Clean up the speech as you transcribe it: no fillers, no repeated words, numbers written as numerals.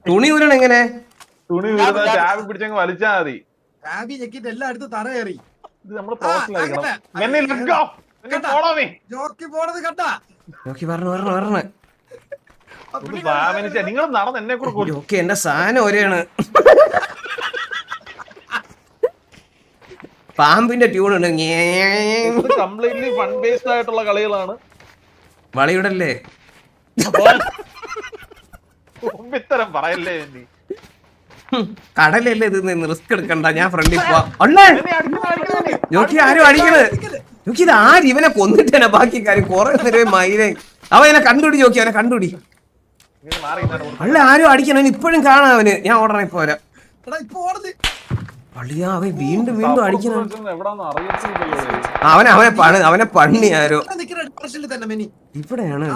തുണി ഊരണം എങ്ങനെ? തുണി ഊരുന്ന ടാബ് പിടിച്ചങ്ങ് വലിച്ചാ മതി. ടാബി ഞെക്കിട്ട് എല്ലാം എടുത്ത് തറ കയറി. ഇത് നമ്മള് പ്രൊഫഷണലായിരിക്കണം. ജോക്കി പോണത് കണ്ടാ? നിങ്ങൾ നടന്ന് എന്നെ കൂടെ എന്റെ സാധനം ഒരെയാണ്. പാമ്പിന്റെ ട്യൂൺ ഉണ്ട്. കംപ്ലീറ്റ്ലി ഫൺ ബേസ്ഡ് ആയിട്ടുള്ള കളികളാണ്. വളയിടല്ലേ ഇത്തരം പറയല്ലേ. കടലല്ലേ ഇത്, റിസ്ക് എടുക്കണ്ട, ഞാൻ ഫ്രണ്ടിൽ പോവാ. ജോക്കി ആരും അടിക്കണ്. ജോക്കി ഇത് ആര്? ഇവനെ കൊന്നിട്ടേനെ ബാക്കി കാര്യം. കുറെ നേരം മൈനെ അവനെ കണ്ടുപിടി. ജോക്കി അവനെ കണ്ടുപിടി. അല്ല ആരും അടിക്കണം. ഇപ്പോഴും കാണാം അവന്. ഞാൻ ഓടണേ പോരാ. പള്ളിയാ അവൻ വീണ്ടും വീണ്ടും അടിക്കണം. അവനെ പണി ആരോ ഇവിടെയാണ്.